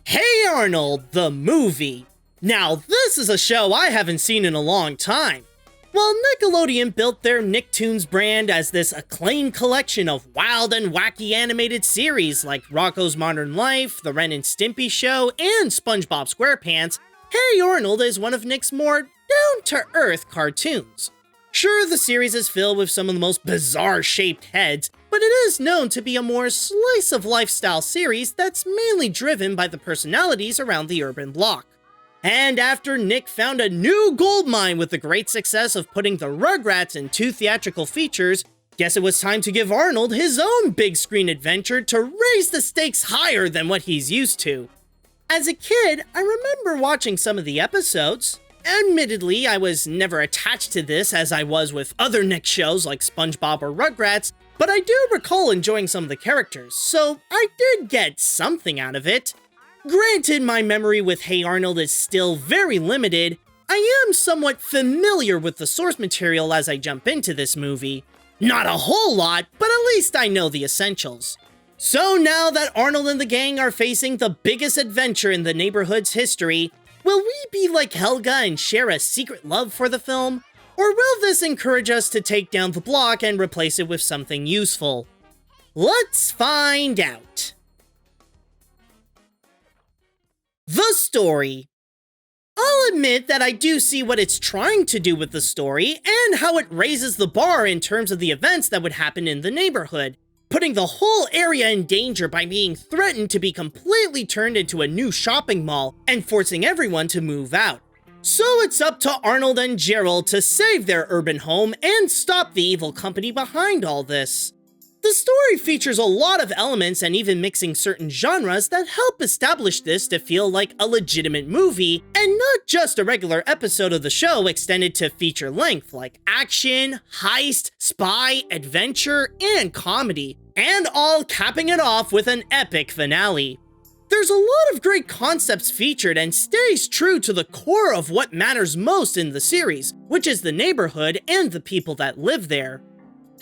Hey Arnold, the movie. Now this is a show I haven't seen in a long time. Well, Nickelodeon built their Nicktoons brand as this acclaimed collection of wild and wacky animated series like Rocko's Modern Life, The Ren and Stimpy Show, and SpongeBob SquarePants. Hey Arnold is one of Nick's more down-to-earth cartoons. Sure, the series is filled with some of the most bizarre-shaped heads, but it is known to be a more slice-of-lifestyle series that's mainly driven by the personalities around the urban block. And after Nick found a new goldmine with the great success of putting the Rugrats in 2 theatrical features, guess it was time to give Arnold his own big screen adventure to raise the stakes higher than what he's used to. As a kid, I remember watching some of the episodes. Admittedly, I was never attached to this as I was with other Nick shows like SpongeBob or Rugrats, but I do recall enjoying some of the characters, so I did get something out of it. Granted, my memory with Hey Arnold is still very limited, I am somewhat familiar with the source material as I jump into this movie. Not a whole lot, but at least I know the essentials. So now that Arnold and the gang are facing the biggest adventure in the neighborhood's history, will we be like Helga and share a secret love for the film? Or will this encourage us to take down the block and replace it with something useful? Let's find out. The story. I'll admit that I do see what it's trying to do with the story and how it raises the bar in terms of the events that would happen in the neighborhood, putting the whole area in danger by being threatened to be completely turned into a new shopping mall and forcing everyone to move out. So it's up to Arnold and Gerald to save their urban home and stop the evil company behind all this. The story features a lot of elements and even mixing certain genres that help establish this to feel like a legitimate movie and not just a regular episode of the show extended to feature length like action, heist, spy, adventure, and comedy, and all capping it off with an epic finale. There's a lot of great concepts featured and stays true to the core of what matters most in the series, which is the neighborhood and the people that live there.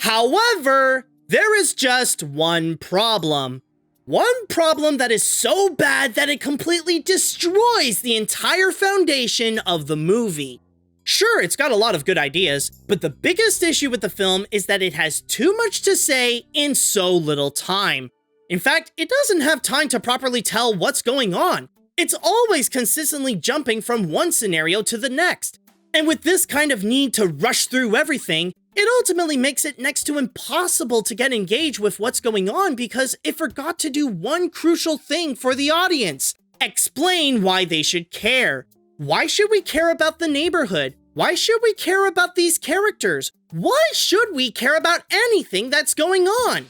However, there is just one problem. One problem that is so bad that it completely destroys the entire foundation of the movie. Sure, it's got a lot of good ideas, but the biggest issue with the film is that it has too much to say in so little time. In fact, it doesn't have time to properly tell what's going on. It's always consistently jumping from one scenario to the next. And with this kind of need to rush through everything, it ultimately makes it next to impossible to get engaged with what's going on because it forgot to do one crucial thing for the audience: explain why they should care. Why should we care about the neighborhood? Why should we care about these characters? Why should we care about anything that's going on?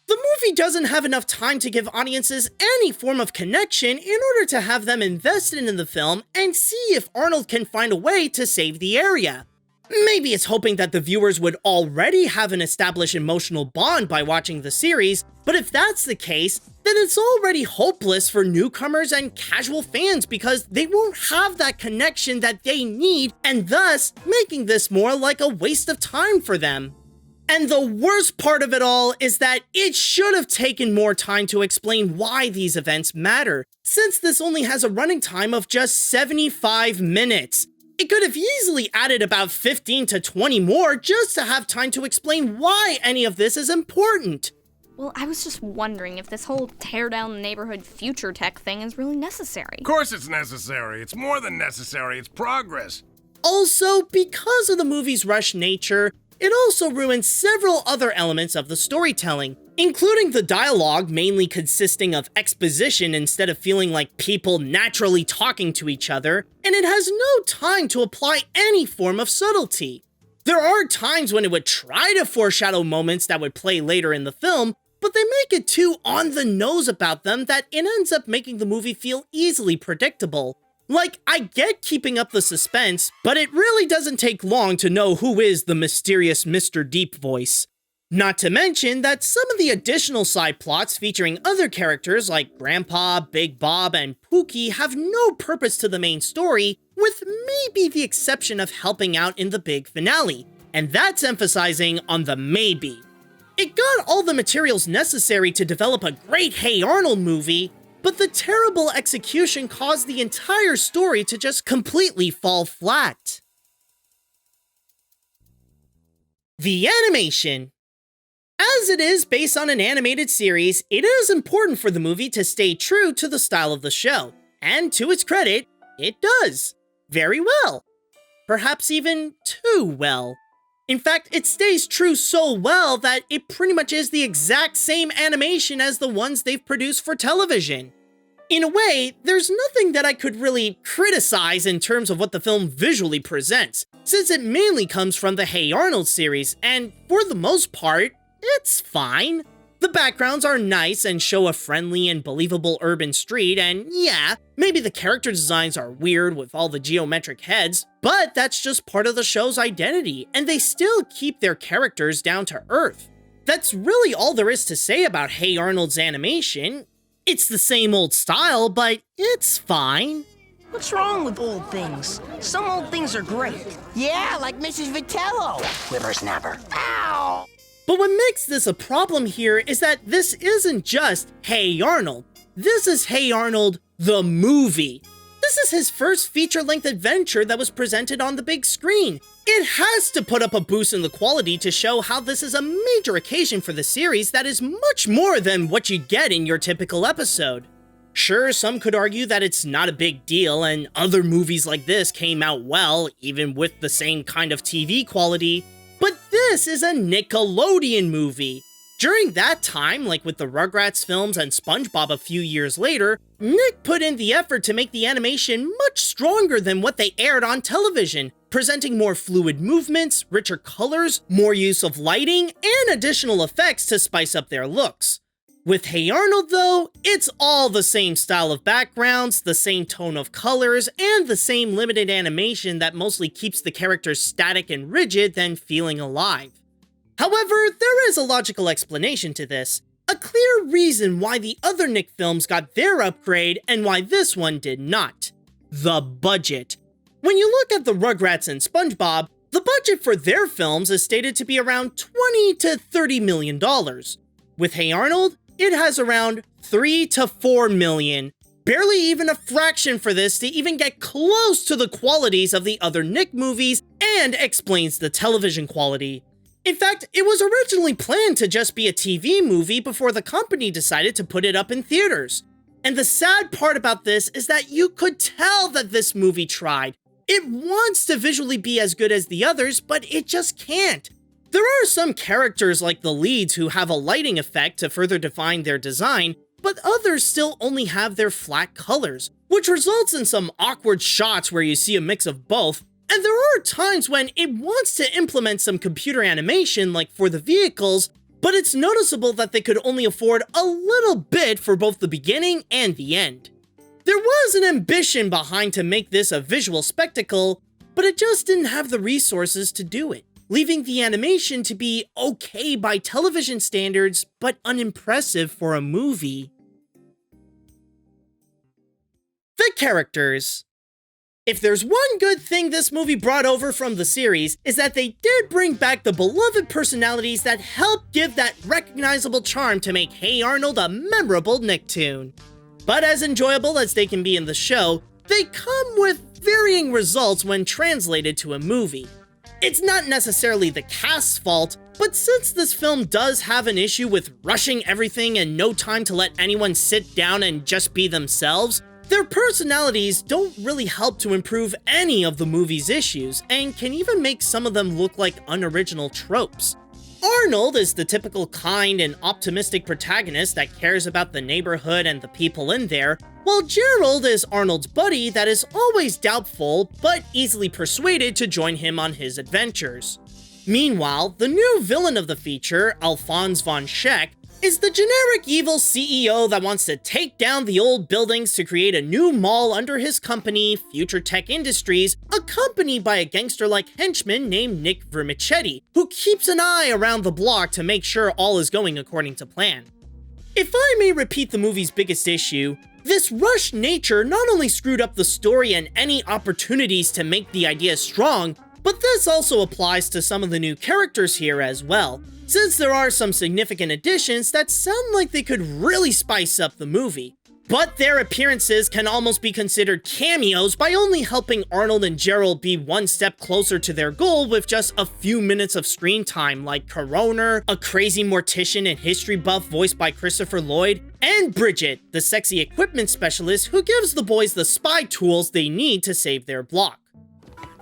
The movie doesn't have enough time to give audiences any form of connection in order to have them invested in the film and see if Arnold can find a way to save the area. Maybe it's hoping that the viewers would already have an established emotional bond by watching the series, but if that's the case, then it's already hopeless for newcomers and casual fans because they won't have that connection that they need, and thus making this more like a waste of time for them. And the worst part of it all is that it should have taken more time to explain why these events matter, since this only has a running time of just 75 minutes. It could have easily added about 15 to 20 more just to have time to explain why any of this is important. Well, I was just wondering if this whole tear down the neighborhood future tech thing is really necessary. Of course it's necessary. It's more than necessary. It's progress. Also, because of the movie's rushed nature, it also ruins several other elements of the storytelling, including the dialogue mainly consisting of exposition instead of feeling like people naturally talking to each other, and it has no time to apply any form of subtlety. There are times when it would try to foreshadow moments that would play later in the film, but they make it too on the nose about them that it ends up making the movie feel easily predictable. Like, I get keeping up the suspense, but it really doesn't take long to know who is the mysterious Mr. Deep voice. Not to mention that some of the additional side plots featuring other characters like Grandpa, Big Bob, and Pookie have no purpose to the main story, with maybe the exception of helping out in the big finale. And that's emphasizing on the maybe. It got all the materials necessary to develop a great Hey Arnold movie, but the terrible execution caused the entire story to just completely fall flat. The animation. As it is based on an animated series, it is important for the movie to stay true to the style of the show, and to its credit, it does. Very well. Perhaps even too well. In fact, it stays true so well that it pretty much is the exact same animation as the ones they've produced for television. In a way, there's nothing that I could really criticize in terms of what the film visually presents, since it mainly comes from the Hey Arnold series, and for the most part, it's fine. The backgrounds are nice and show a friendly and believable urban street, and yeah, maybe the character designs are weird with all the geometric heads, but that's just part of the show's identity, and they still keep their characters down to earth. That's really all there is to say about Hey Arnold's animation. It's the same old style, but it's fine. What's wrong with old things? Some old things are great. Yeah, like Mrs. Vitello. Whippersnapper. Ow! But what makes this a problem here is that this isn't just Hey Arnold. This is Hey Arnold, the movie. This is his first feature-length adventure that was presented on the big screen. It has to put up a boost in the quality to show how this is a major occasion for the series that is much more than what you get in your typical episode. Sure, some could argue that it's not a big deal and other movies like this came out well, even with the same kind of TV quality, but this is a Nickelodeon movie. During that time, like with the Rugrats films and SpongeBob a few years later, Nick put in the effort to make the animation much stronger than what they aired on television, presenting more fluid movements, richer colors, more use of lighting, and additional effects to spice up their looks. With Hey Arnold though, it's all the same style of backgrounds, the same tone of colors, and the same limited animation that mostly keeps the characters static and rigid than feeling alive. However, there is a logical explanation to this, a clear reason why the other Nick films got their upgrade and why this one did not. The budget. When you look at the Rugrats and SpongeBob, the budget for their films is stated to be around $20 to $30 million. With Hey Arnold, it has around $3 to $4 million. Barely even a fraction for this to even get close to the qualities of the other Nick movies, and explains the television quality. In fact, it was originally planned to just be a TV movie before the company decided to put it up in theaters. And the sad part about this is that you could tell that this movie tried. It wants to visually be as good as the others, but it just can't. There are some characters like the leads who have a lighting effect to further define their design, but others still only have their flat colors, which results in some awkward shots where you see a mix of both, and there are times when it wants to implement some computer animation like for the vehicles, but it's noticeable that they could only afford a little bit for both the beginning and the end. There was an ambition behind to make this a visual spectacle, but it just didn't have the resources to do it, leaving the animation to be okay by television standards, but unimpressive for a movie. The characters. If there's one good thing this movie brought over from the series, is that they did bring back the beloved personalities that helped give that recognizable charm to make Hey Arnold a memorable Nicktoon. But as enjoyable as they can be in the show, they come with varying results when translated to a movie. It's not necessarily the cast's fault, but since this film does have an issue with rushing everything and no time to let anyone sit down and just be themselves, their personalities don't really help to improve any of the movie's issues, and can even make some of them look like unoriginal tropes. Arnold is the typical kind and optimistic protagonist that cares about the neighborhood and the people in there, while Gerald is Arnold's buddy that is always doubtful, but easily persuaded to join him on his adventures. Meanwhile, the new villain of the feature, Alphonse von Scheck, is the generic evil CEO that wants to take down the old buildings to create a new mall under his company, Future Tech Industries, accompanied by a gangster-like henchman named Nick Vermicetti, who keeps an eye around the block to make sure all is going according to plan. If I may repeat the movie's biggest issue, this rushed nature not only screwed up the story and any opportunities to make the idea strong, But this also applies to some of the new characters here as well, since there are some significant additions that sound like they could really spice up the movie. But their appearances can almost be considered cameos by only helping Arnold and Gerald be one step closer to their goal with just a few minutes of screen time, like Coroner, a crazy mortician and history buff voiced by Christopher Lloyd, and Bridget, the sexy equipment specialist who gives the boys the spy tools they need to save their block.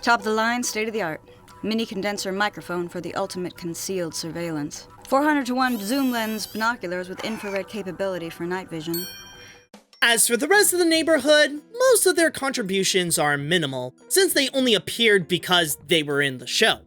Top of the line, state of the art. Mini condenser microphone for the ultimate concealed surveillance. 400-to-1 zoom lens binoculars with infrared capability for night vision. As for the rest of the neighborhood, most of their contributions are minimal, since they only appeared because they were in the show.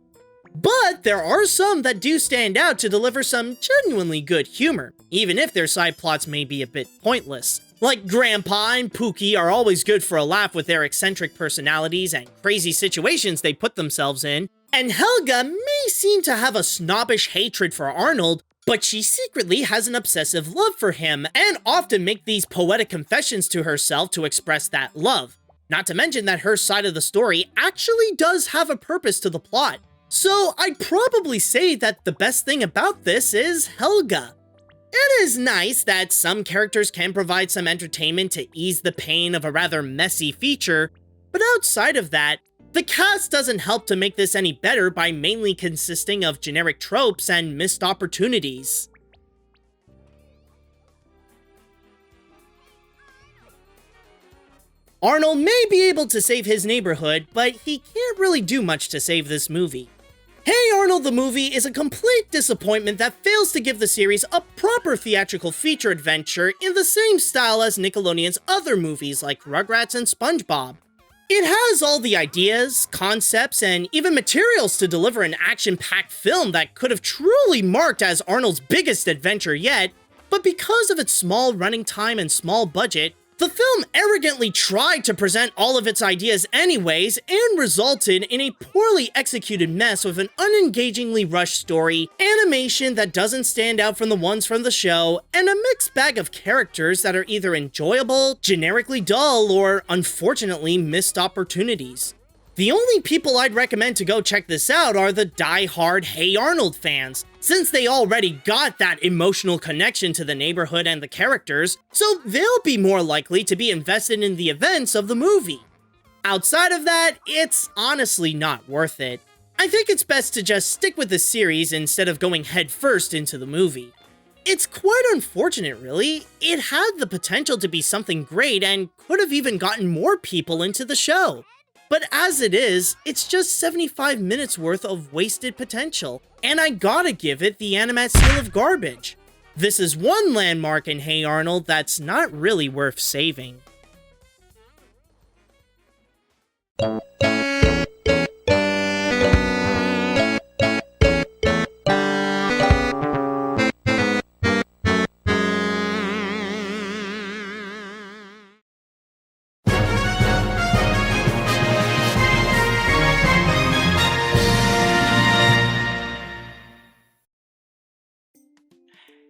But there are some that do stand out to deliver some genuinely good humor, even if their side plots may be a bit pointless. Like Grandpa and Pookie are always good for a laugh with their eccentric personalities and crazy situations they put themselves in, and Helga may seem to have a snobbish hatred for Arnold, but she secretly has an obsessive love for him, and often make these poetic confessions to herself to express that love. Not to mention that her side of the story actually does have a purpose to the plot. So I'd probably say that the best thing about this is Helga. It is nice that some characters can provide some entertainment to ease the pain of a rather messy feature, but outside of that, the cast doesn't help to make this any better by mainly consisting of generic tropes and missed opportunities. Arnold may be able to save his neighborhood, but he can't really do much to save this movie. Hey Arnold the movie is a complete disappointment that fails to give the series a proper theatrical feature adventure in the same style as Nickelodeon's other movies like Rugrats and SpongeBob. It has all the ideas, concepts, and even materials to deliver an action-packed film that could have truly marked as Arnold's biggest adventure yet, but because of its small running time and small budget, the film arrogantly tried to present all of its ideas anyways and resulted in a poorly executed mess with an unengagingly rushed story, animation that doesn't stand out from the ones from the show, and a mixed bag of characters that are either enjoyable, generically dull, or unfortunately missed opportunities. The only people I'd recommend to go check this out are the die-hard Hey Arnold fans, since they already got that emotional connection to the neighborhood and the characters, so they'll be more likely to be invested in the events of the movie. Outside of that, it's honestly not worth it. I think it's best to just stick with the series instead of going headfirst into the movie. It's quite unfortunate, really. It had the potential to be something great and could have even gotten more people into the show. But as it is, it's just 75 minutes worth of wasted potential, and I gotta give it the Animat seal of garbage. This is one landmark in Hey Arnold that's not really worth saving.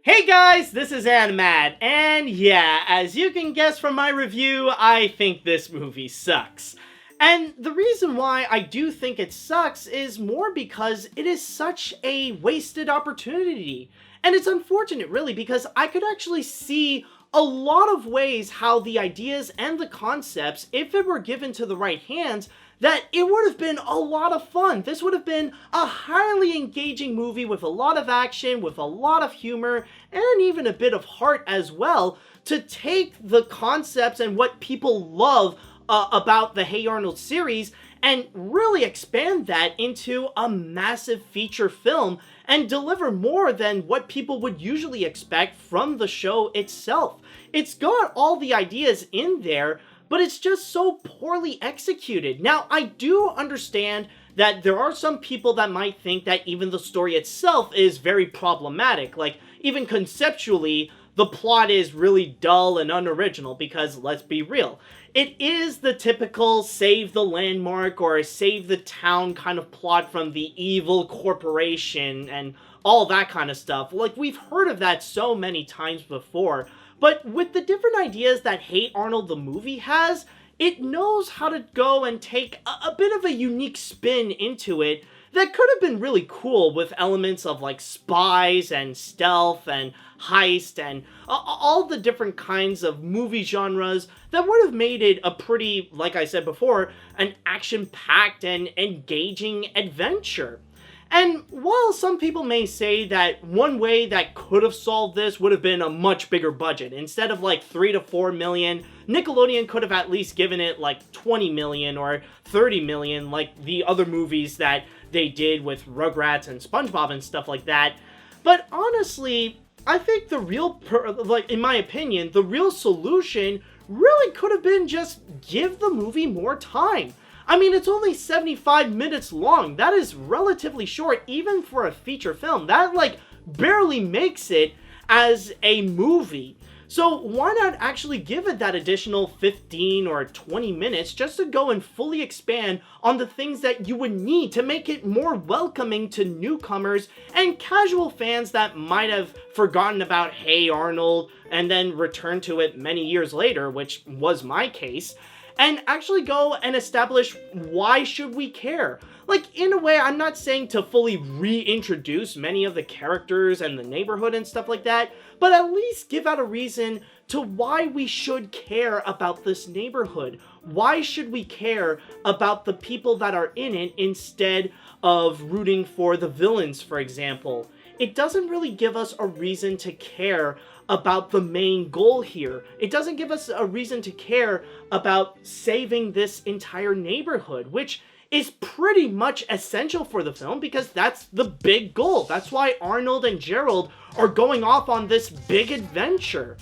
Hey guys, this is Animat, and yeah, as you can guess from my review, I think this movie sucks. And the reason why I do think it sucks is more because it is such a wasted opportunity. And it's unfortunate really because I could actually see a lot of ways how the ideas and the concepts, if it were given to the right hands, that it would have been a lot of fun. This would have been a highly engaging movie with a lot of action, with a lot of humor, and even a bit of heart as well, to take the concepts and what people love about the Hey Arnold series and really expand that into a massive feature film and deliver more than what people would usually expect from the show itself. It's got all the ideas in there, but it's just so poorly executed. Now, I do understand that there are some people that might think that even the story itself is very problematic. Like, even conceptually, the plot is really dull and unoriginal because, let's be real, it is the typical save the landmark or save the town kind of plot from the evil corporation and all that kind of stuff. Like, we've heard of that so many times before. But with the different ideas that Hey Arnold the movie has, it knows how to go and take a bit of a unique spin into it that could have been really cool, with elements of like spies and stealth and heist and all the different kinds of movie genres that would have made it a pretty, like I said before, an action-packed and engaging adventure. And while some people may say that one way that could have solved this would have been a much bigger budget, instead of like 3 to 4 million, Nickelodeon could have at least given it like 20 million or 30 million, like the other movies that they did with Rugrats and SpongeBob and stuff like that. But honestly, I think the real, in my opinion, the real solution really could have been just give the movie more time. I mean, it's only 75 minutes long. That is relatively short, even for a feature film. That, like, barely makes it as a movie. So why not actually give it that additional 15 or 20 minutes just to go and fully expand on the things that you would need to make it more welcoming to newcomers and casual fans that might have forgotten about Hey Arnold and then returned to it many years later, which was my case, and actually go and establish why should we care. Like, in a way, I'm not saying to fully reintroduce many of the characters and the neighborhood and stuff like that, but at least give out a reason to why we should care about this neighborhood. Why should we care about the people that are in it instead of rooting for the villains, for example? It doesn't really give us a reason to care about the main goal here. It doesn't give us a reason to care about saving this entire neighborhood, which is pretty much essential for the film because that's the big goal. That's why Arnold and Gerald are going off on this big adventure.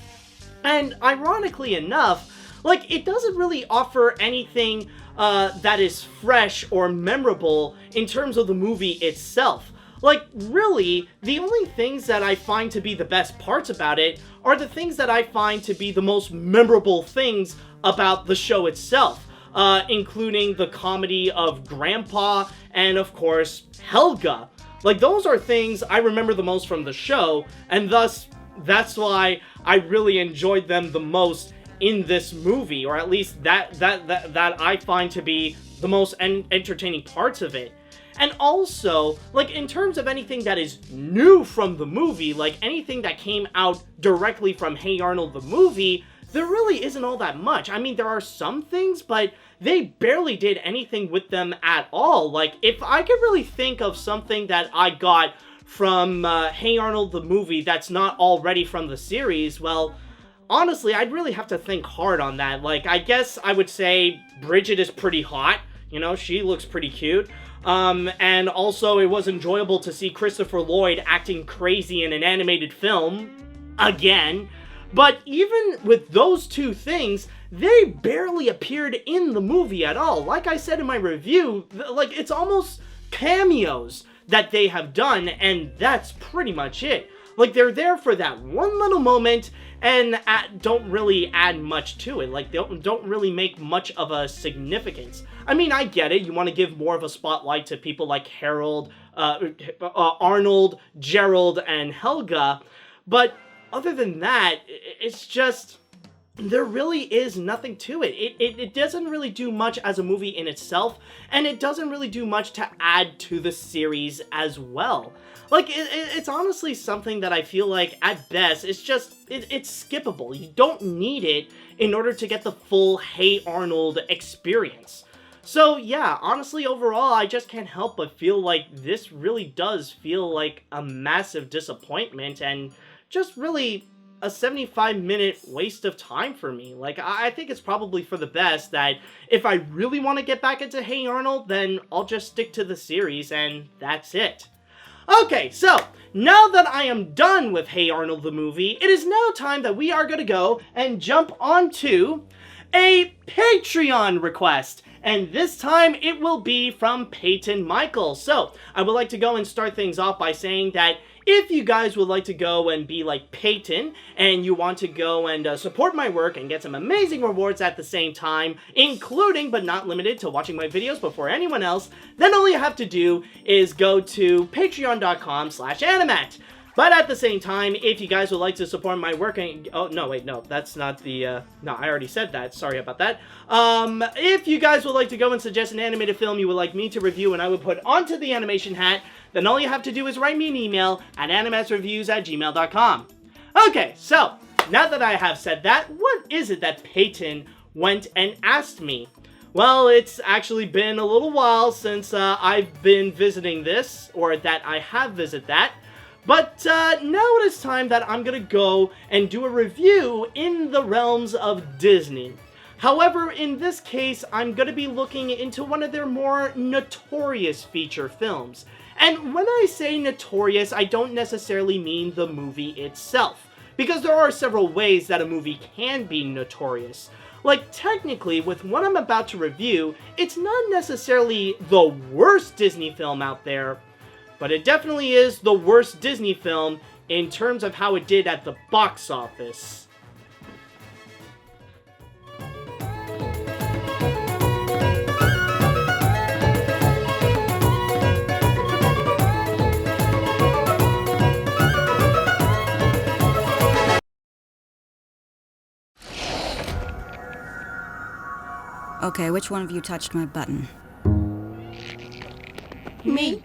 And ironically enough, like, it doesn't really offer anything that is fresh or memorable in terms of the movie itself. Like, really, the only things that I find to be the best parts about it are the things that I find to be the most memorable things about the show itself, including the comedy of Grandpa and, of course, Helga. Like, those are things I remember the most from the show, and thus, that's why I really enjoyed them the most in this movie, or at least that I find to be the most entertaining parts of it. And also, like, in terms of anything that is new from the movie, like anything that came out directly from Hey Arnold the movie, there really isn't all that much. I mean, there are some things, but they barely did anything with them at all. Like, if I could really think of something that I got from Hey Arnold the movie that's not already from the series, well, honestly, I'd really have to think hard on that. Like, I guess I would say Bridget is pretty hot. You know, she looks pretty cute. And also it was enjoyable to see Christopher Lloyd acting crazy in an animated film, again. But even with those two things, they barely appeared in the movie at all. Like I said in my review, like, it's almost cameos that they have done, and that's pretty much it. Like, they're there for that one little moment and don't really add much to it. Like, they don't really make much of a significance. I mean, I get it. You want to give more of a spotlight to people like Arnold, Gerald, and Helga. But other than that, it's just, there really is nothing to it. It doesn't really do much as a movie in itself, and it doesn't really do much to add to the series as well. Like, it's honestly something that I feel like, at best, it's just, it's skippable. You don't need it in order to get the full Hey Arnold experience. So yeah, honestly, overall, I just can't help but feel like this really does feel like a massive disappointment and just really a 75-minute waste of time for me. Like, I think it's probably for the best that if I really want to get back into Hey Arnold, then I'll just stick to the series and that's it. Okay, so now that I am done with Hey Arnold the movie, it is now time that we are going to go and jump onto a Patreon request. And this time it will be from Peyton Michael. So I would like to go and start things off by saying that if you guys would like to go and be like Peyton, and you want to go and support my work and get some amazing rewards at the same time, including but not limited to watching my videos before anyone else, then all you have to do is go to patreon.com/animat. But at the same time, if you guys would like to support my work, oh, no, wait, no, that's not the, no, I already said that, sorry about that. If you guys would like to go and suggest an animated film you would like me to review and I would put onto the animation hat, then all you have to do is write me an email at animatsreviews@gmail.com. Okay, so, now that I have said that, what is it that Peyton went and asked me? Well, it's actually been a little while since I've been visiting this, or that I have visited that. But now it is time that I'm gonna go and do a review in the realms of Disney. However, in this case, I'm gonna be looking into one of their more notorious feature films. And when I say notorious, I don't necessarily mean the movie itself, because there are several ways that a movie can be notorious. Like, technically, with what I'm about to review, it's not necessarily the worst Disney film out there, but it definitely is the worst Disney film in terms of how it did at the box office. Okay, which one of you touched my button? Me?